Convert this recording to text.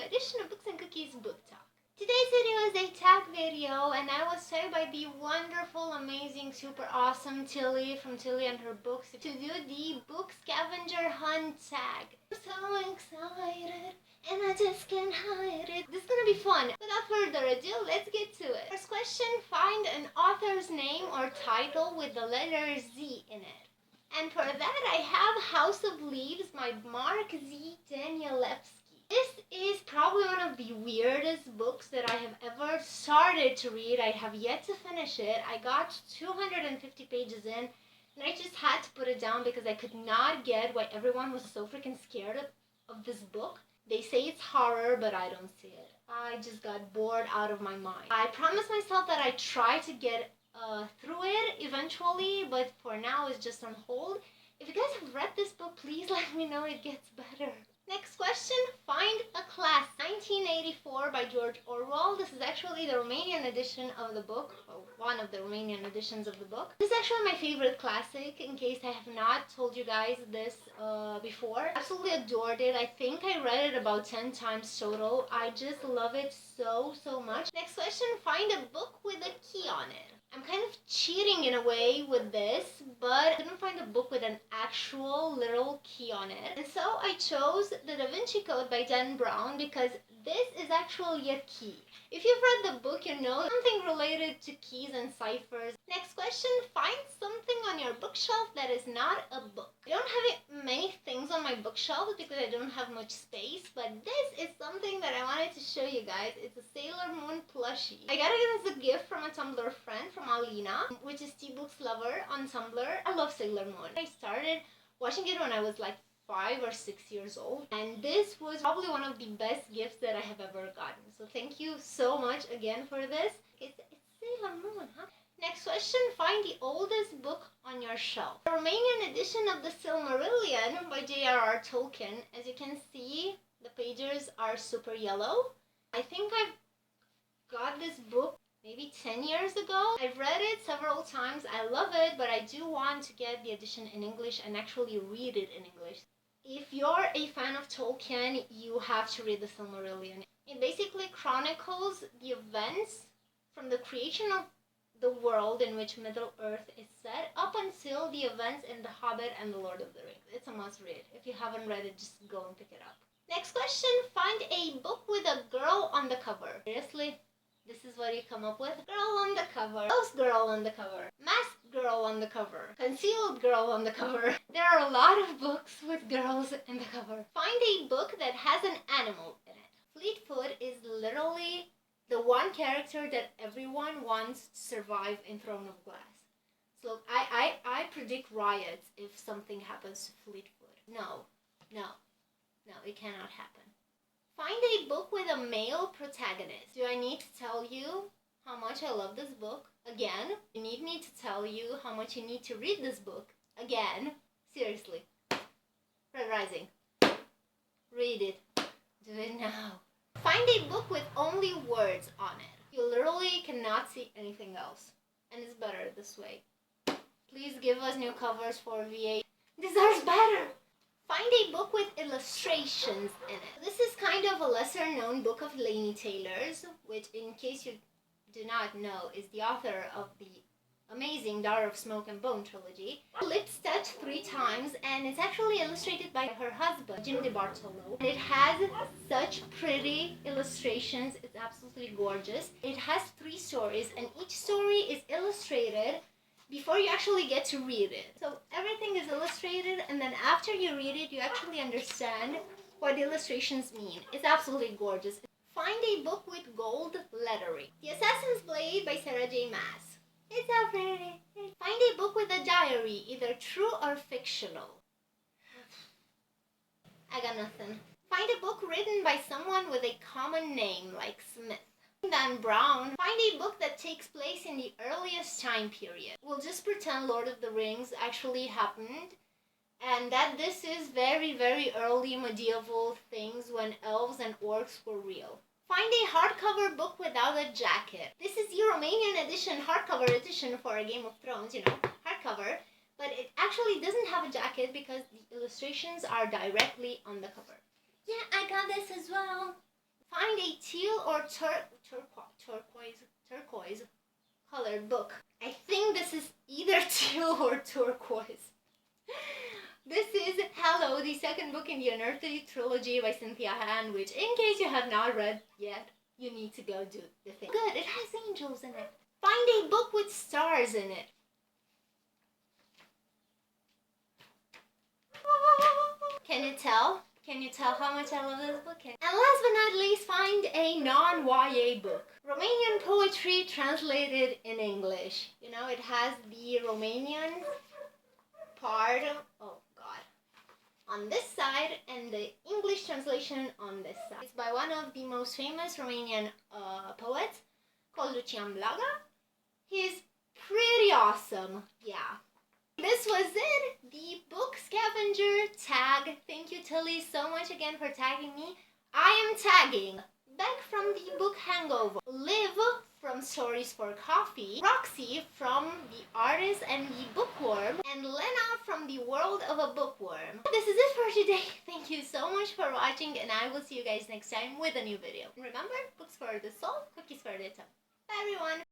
edition of Books and Cookies Book Talk. Today's video is a tag video, and I was told by the wonderful, amazing, super awesome Tilly from Tilly and Her Books to do the book scavenger hunt tag. I'm so excited, and I just can't hide it. This is gonna be fun. Without further ado, let's get to it. First question, find an author's name or title with the letter Z in it. And for that, I have House of Leaves by Mark Z. Danielewski. This is probably one of the weirdest books that I have ever started to read. I have yet to finish it. I got 250 pages in, and I just had to put it down because I could not get why everyone was so freaking scared of this book. They say it's horror, but I don't see it. I just got bored out of my mind. I promised myself that I'd try to get through it eventually, but for now it's just on hold. If you guys have read this book, please let me know it gets better. Next question, find a class. 1984 by George Orwell. This is actually the Romanian edition of the book, or one of the Romanian editions of the book. This is actually my favorite classic, in case I have not told you guys this before. Absolutely adored it. I think I read it about 10 times total. I just love it so much. Next question, find a book with a key on it. I'm kind of cheating in a way with this, but I couldn't find a book with an actual literal key on it. And so I chose The Da Vinci Code by Dan Brown because this is actually a key. If you've read the book, you know something related to keys and ciphers. Next question, find something on your bookshelf that is not a book. I don't have many things on my bookshelf because I don't have much space, but this is something that I wanted to show you guys. It's a Sailor Moon plushie. I got it as a gift from a Tumblr friend, from Alina, which is T-Books Lover on Tumblr. I love Sailor Moon. I started watching it when I was like 5 or 6 years old, and this was probably one of the best gifts that I have ever gotten. So thank you so much again for this. It's Sailor Moon, huh? Next question, find the oldest book on your shelf. The Romanian edition of the Silmarillion by J.R.R. Tolkien. As you can see, the pages are super yellow. I think I've got this book maybe 10 years ago. I've read it several times. I love it, but I do want to get the edition in English and actually read it in English. If you're a fan of Tolkien, you have to read the Silmarillion. It basically chronicles the events from the creation of the world in which Middle-earth is set up until the events in The Hobbit and The Lord of the Rings. It's a must-read. If you haven't read it, just go and pick it up. Next question, find a book with a girl on the cover. Seriously? This is what you come up with? Girl on the cover, ghost girl on the cover, masked girl on the cover, concealed girl on the cover. There are a lot of books with girls in the cover. Find a book that has an animal in it. Fleetfoot is literally the one character that everyone wants to survive in Throne of Glass. So I predict riots if something happens to Fleetfoot. No, it cannot happen. Find a book with a male protagonist. Do I need to tell you how much I love this book? Again, you need me to tell you how much you need to read this book? Again, seriously. Red Rising. Read it. Do it now. Find a book with only words on it. You literally cannot see anything else. And it's better this way. Please give us new covers for VA. Deserves better! Find a book with illustrations in it. This is kind of a lesser known book of Laini Taylor's, which, in case you do not know, is the author of the amazing Daughter of Smoke and Bone trilogy. Lips Touch 3 times, and it's actually illustrated by her husband, Jim DeBartolo. And it has such pretty illustrations. It's absolutely gorgeous. It has 3 stories, and each story is illustrated before you actually get to read it. So everything is illustrated, and then after you read it, you actually understand what the illustrations mean. It's absolutely gorgeous. Find a book with gold lettering. The Assassin's Blade by Sarah J. Maas. It's so pretty. Find a book with a diary, either true or fictional. I got nothing. Find a book written by someone with a common name, like Smith. Dan Brown. Find a book that takes place in the earliest time period. We'll just pretend Lord of the Rings actually happened, and that this is very early medieval things when elves and orcs were real. Find a hardcover book without a jacket. This is the Romanian edition, hardcover edition for a Game of Thrones, hardcover, but it actually doesn't have a jacket because the illustrations are directly on the cover. Yeah, I got this as well. Find a teal or turquoise colored book. I think this is either teal or turquoise. This is Hello, the second book in the Unearthly trilogy by Cynthia Han, which, in case you have not read yet, you need to go do the thing. Good, it has angels in it. Find a book with stars in it. Can you tell? Can you tell how much I love this book? And last but not least, find a non-YA book. Romanian poetry translated in English. You know, it has the Romanian part, oh god, on this side and the English translation on this side. It's by one of the most famous Romanian poets called Lucian Blaga. He's pretty awesome, yeah. This was it, the book scavenger tag. Thank you, Tilly, so much again for tagging me. I am tagging Beck from the book Hangover, Liv from Stories for Coffee, Roxy from The Artist and the Bookworm, and Lena from The World of a Bookworm. This is it for today. Thank you so much for watching, and I will see you guys next time with a new video. Remember, books for the soul, cookies for the tongue. Bye everyone!